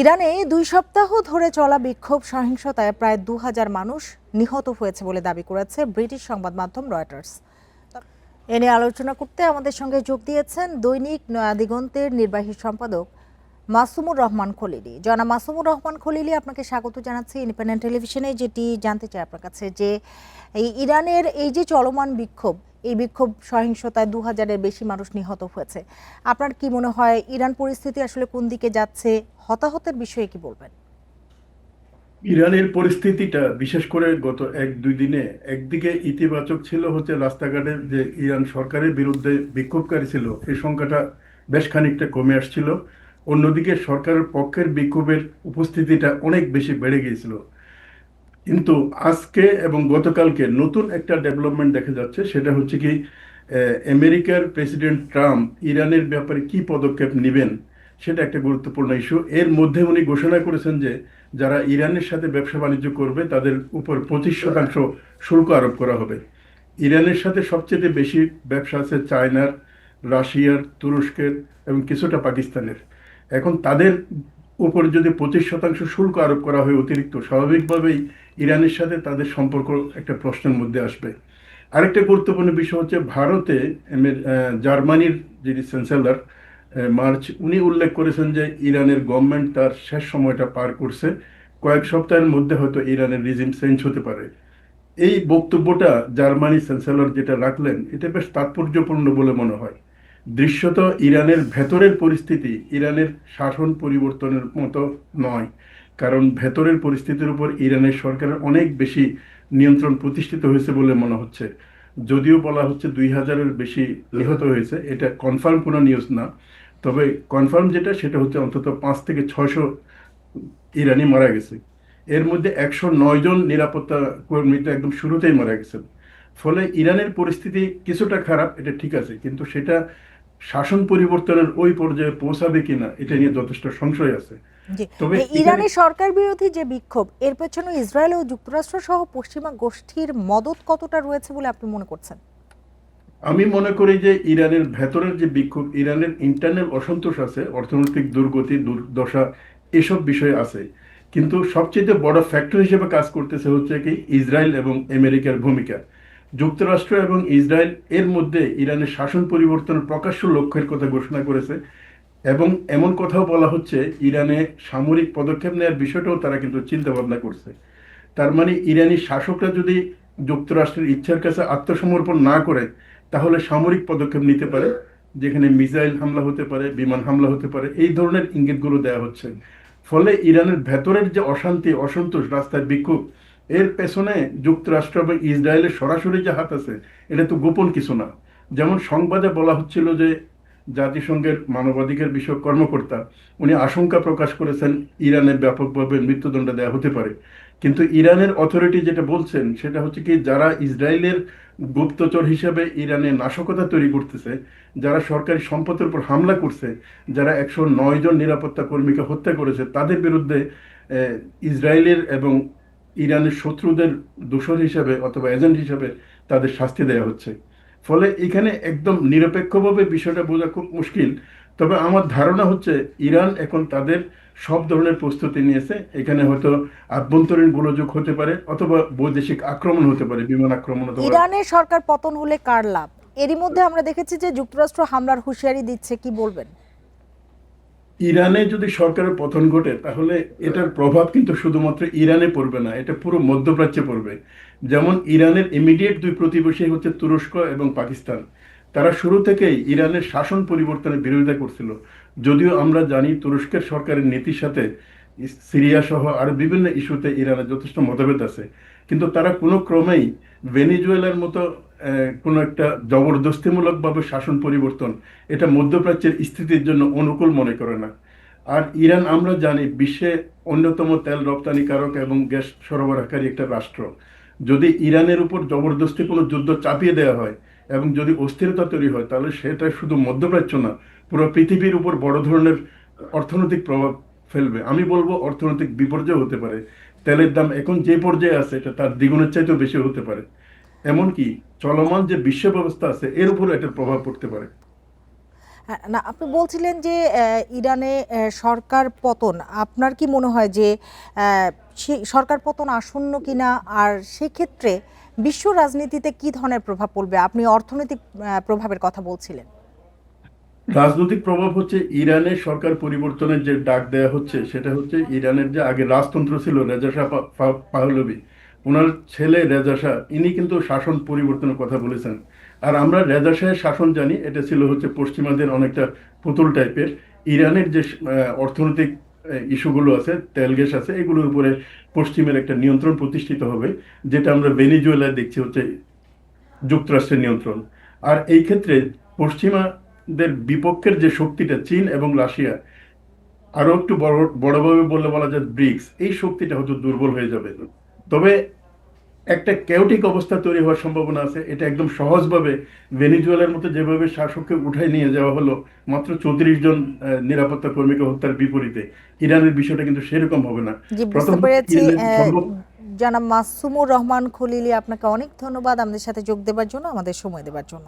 ইরানে ২ সপ্তাহ ধরে চলা বিক্ষোভ সহিংসতায় প্রায় ২,০০০ মানুষ নিহত হয়েছে বলে দাবি করেছে ব্রিটিশ সংবাদ মাধ্যম রয়টার্স। এ নিয়ে আলোচনা করতে আমাদের সঙ্গে যোগ দিয়েছেন দৈনিক নয়া দিগন্তের নির্বাহী সম্পাদক মাসুমুর রহমান খলিলি। জনাব মাসুমুর রহমান খলিলি, আপনাকে স্বাগত জানাচ্ছি ইন্ডিপেন্ডেন্ট টেলিভিশনে। যেটি জানতে চাই আপনার কাছে যে এই ইরানের এই যে চলমান বিক্ষোভ, এই বিক্ষোভ সহিংসতায় ২,০০০-এর বেশি মানুষ নিহত হয়েছে। আপনার কি মনে হয় ইরান পরিস্থিতি আসলে কোন দিকে যাচ্ছে? হতাহতের বিষয়ে কি বলবেন? ইরানের পরিস্থিতিটা বিশেষ করে গত ১-২ দিনে একদিকে ইতিবাচক ছিল, হচ্ছে রাস্তাঘাটে যে ইরান সরকারের বিরুদ্ধে বিক্ষোভকারী ছিল এই সংখ্যাটা বেশ খানিকটা কমে আসছিল। অন্যদিকে সরকারের পক্ষের বিক্ষোভের উপস্থিতিটা অনেক বেশি বেড়ে গিয়েছিল। কিন্তু আজকে এবং গতকালকে নতুন একটা ডেভেলপমেন্ট দেখা যাচ্ছে, সেটা হচ্ছে কি আমেরিকার প্রেসিডেন্ট ট্রাম্প ইরানের ব্যাপারে কি পদক্ষেপ নেবেন সেটা একটা গুরুত্বপূর্ণ ইস্যু। এর মধ্যে উনি ঘোষণা করেছেন যে যারা ইরানের সাথে ব্যবসা বাণিজ্য করবে তাদের উপর 25% শুল্ক আরোপ করা হবে। ইরানের সাথে সবচেয়ে বেশি ব্যবসা আছে চায়নার, রাশিয়ার, তুরস্কের এবং কিছুটা পাকিস্তানের। এখন তাদের উপর যদি 25% শুল্ক আরোপ করা হয় অতিরিক্ত, স্বাভাবিকভাবেই ইরানের সাথে তাদের সম্পর্ক একটা প্রশ্নের মধ্যে আসবে। আরেকটা গুরুত্বপূর্ণ বিষয় হচ্ছে ভারতে জার্মানির যিনি চ্যান্সেলর মার্চ, উনি উল্লেখ করেছেন যে ইরানের গভর্নমেন্ট তার শেষ সময়টা পার করছে, কয়েক সপ্তাহের মধ্যে হয়তো ইরানের রিজিম চেঞ্জ হতে পারে। এই বক্তব্যটা জার্মানি চ্যান্সেলর যেটা রাখলেন, এটা বেশ তাৎপর্যপূর্ণ বলে মনে হয়। দৃশ্যত ইরানের ভেতরের পরিস্থিতি ইরানের শাসন পরিবর্তনের মতো নয়, কারণ ভেতরের পরিস্থিতির উপর ইরানের সরকারের অনেক বেশি নিয়ন্ত্রণ প্রতিষ্ঠিত হয়েছে বলে মনে হচ্ছে। যদিও বলা হচ্ছে ২,০০০-এর বেশি নিহত হয়েছে, এটা কনফার্ম কোনো নিউজ না। তবে কনফার্ম যেটা সেটা হচ্ছে অন্তত ৫ থেকে ৬০০ ইরানি মারা গেছে। এর মধ্যে ১০৯ জন নিরাপত্তা কর্মীতে একদম শুরুতেই মারা গেছেন। ফলে ইরানের পরিস্থিতি কিছুটা খারাপ, এটা ঠিক আছে, কিন্তু সেটা শাসন পরিবর্তনের ওই পর্যায়ে পৌঁছাবে কিনা এটা নিয়ে যথেষ্ট সংশয় আছে। জি, তবে এই এখানে ইরানের সরকার বিরোধী যে বিক্ষোভ, এর পেছনে ইসরায়েল ও যুক্তরাষ্ট্র সহ পশ্চিমা গোষ্ঠীর মদত কতটা রয়েছে বলে আপনি মনে করছেন? আমি মনে করি যে ইরানের ভেতরের যে বিক্ষোভ, ইরানের ইন্টারনাল অসন্তোষ আছে, অর্থনৈতিক দুর্গতি, দুর্দশা, এসব বিষয় আছে। কিন্তু সবচেয়ে বড় ফ্যাক্টর হিসেবে কাজ করতেছে হচ্ছে কি ইসরায়েল এবং আমেরিকার ভূমিকা। যুক্তরাষ্ট্র এবং ইসরায়েল এর মধ্যে ইরানের শাসন পরিবর্তনের প্রকাশ্য লক্ষ্যের কথা ঘোষণা করেছে, এবং এমন কথাও বলা হচ্ছে ইরানে সামরিক পদক্ষেপ নেওয়ার বিষয়টাও তারা কিন্তু চিন্তা ভাবনা করছে। তার মানে ইরানি শাসকরা যদি যুক্তরাষ্ট্রের ইচ্ছার কাছে আত্মসমর্পণ না করে তাহলে সামরিক পদক্ষেপ নিতে পারে, যেখানে মিসাইল হামলা হতে পারে, বিমান হামলা হতে পারে, এই ধরনের ইঙ্গিতগুলো দেওয়া হচ্ছে। ফলে ইরানের ভেতরের যে অশান্তি, অসন্তোষ, রাস্তায় বিক্ষোভ, এর পেছনে যুক্তরাষ্ট্র এবং ইসরায়েলের সরাসরি যে হাত আছে এটা তো গোপন কিছু না। যেমন সংবাদে বলা হচ্ছিল যে জাতিসংঘের মানবাধিকার বিষয়ক কর্মকর্তা উনি আশঙ্কা প্রকাশ করেছেন ইরানে ব্যাপকভাবে মৃত্যুদণ্ড দেওয়া হতে পারে। কিন্তু ইরানের অথরিটি যেটা বলছেন সেটা হচ্ছে কি যারা ইসরায়েলের গুপ্তচর হিসেবে ইরানে নাশকতা তৈরি করতেছে, যারা সরকারি সম্পদের উপর হামলা করছে, যারা ১০৯ জন নিরাপত্তা কর্মীকে হত্যা করেছে, তাদের বিরুদ্ধে ইসরায়েলের এবং ইরানের শত্রুদের দূষণ হিসাবে অথবা এজেন্ট হিসাবে তাদের শাস্তি দেওয়া হচ্ছে। ফলে এখানে একদম নিরপেক্ষভাবে বিষয়টা বোঝা খুব মুশকিল। তবে আমার ধারণা হচ্ছে ইরান এখন তাদের সব ধরনের প্রস্তুতি নিয়েছে। এখানে হয়তো আভ্যন্তরীণ গোলযোগ হতে পারে অথবা বৈদেশিক আক্রমণ হতে পারে, বিমান আক্রমণ অথবা। ইরানের সরকার পতন হলে কার লাভ? এরই মধ্যে আমরা দেখেছি যে যুক্তরাষ্ট্র হামলার হুঁশিয়ারি দিচ্ছে, কি বলবেন? ইরানে যদি সরকারের পতন ঘটে তাহলে এটার প্রভাব কিন্তু শুধুমাত্র ইরানে পড়বে না, এটা পুরো মধ্যপ্রাচ্যে পড়বে। যেমন ইরানের ইমিডিয়েট দুই প্রতিবেশী হচ্ছে তুরস্ক এবং পাকিস্তান। তারা শুরু থেকেই ইরানের শাসন পরিবর্তনের বিরোধিতা করছিল। যদিও আমরা জানি তুরস্কের সরকারের নীতির সাথে সিরিয়া সহ আরো বিভিন্ন ইস্যুতে ইরানের যথেষ্ট মতভেদ আছে, কিন্তু তারা কোনো ক্রমেই ভেনিজুয়েলার মতো কোনো একটা জবরদস্তিমূলকভাবে শাসন পরিবর্তন এটা মধ্যপ্রাচ্যের স্থিতির জন্য অনুকূল মনে করে না। আর ইরান আমরা জানি বিশ্বে অন্যতম তেল রপ্তানিকারক এবং গ্যাস সরবরাহকারী একটা রাষ্ট্র। যদি ইরানের উপর জবরদস্তি কোনো যুদ্ধ চাপিয়ে দেওয়া হয় এবং যদি অস্থিরতা তৈরি হয় তাহলে সেটা শুধু মধ্যপ্রাচ্য না, পুরো পৃথিবীর উপর বড় ধরনের অর্থনৈতিক প্রভাব ফেলবে। আমি বলবো অর্থনৈতিক বিপর্যয় হতে পারে। তেলের দাম এখন যে পর্যায়ে আছে এটা তার দ্বিগুণের চাইতেও বেশি হতে পারে। এমনকি চলমান যে বিশ্ব ব্যবস্থা আছে এর উপর এটার প্রভাব পড়তে পারে। হ্যাঁ, না আপনি বলছিলেন যে ইরানে সরকার পতন, আপনার কি মনে হয় যে সেই সরকার পতন আসন্ন কিনা, আর সেক্ষেত্রে বিশ্ব রাজনীতিতে কি ধরনের প্রভাব পড়বে? আপনি অর্থনৈতিক প্রভাবের কথা বলছিলেন। রাজনৈতিক প্রভাব হচ্ছে ইরানের সরকার পরিবর্তনের যে ডাক দেয়া হচ্ছে, সেটা হচ্ছে ইরানের যে আগে রাজতন্ত্র ছিল রেজা শাহ পাহলভি, ওনার ছেলে রেজা শাহ, ইনি কিন্তু শাসন পরিবর্তনের কথা বলেছেন। আর আমরা রেজা শাহের শাসন জানি, এটা ছিল হচ্ছে পশ্চিমাদের অনেকটা পুতুল টাইপের। ইরানের যে অর্থনৈতিক ইস্যুগুলো আছে, তেল গ্যাস আছে, এগুলোর উপরে পশ্চিমের একটা নিয়ন্ত্রণ প্রতিষ্ঠিত হবে, যেটা আমরা ভেনিজুয়েলায় দেখছি হচ্ছে যুক্তরাষ্ট্রের নিয়ন্ত্রণ। আর এই ক্ষেত্রে পশ্চিমাদের বিপক্ষের যে শক্তিটা চীন এবং রাশিয়া, আরো একটু বড়ভাবে বললে বলা যায় ব্রিক্স, এই শক্তিটা হয়তো দুর্বল হয়ে যাবে। তবে একটা কেওটিক অবস্থা তৈরি হওয়ার সম্ভাবনা আছে। এটা একদম সহজভাবে ভেনিজুয়েলার মতো যেভাবে শাসককে উঠাই নিয়ে যাওয়া হলো মাত্র 34 জন নিরাপত্তা কর্মীকে হত্যার বিপরীতে, ইরানের বিষয়টা কিন্তু সেরকম হবে না। জি, প্রথম বুঝতে হচ্ছে পেরেছি। ইরানের জনাব মাসুমুর রহমান খলিলি, আপনাকে অনেক ধন্যবাদ আমাদের সাথে যোগ দেওয়ার জন্য, আমাদের সময় দেওয়ার জন্য।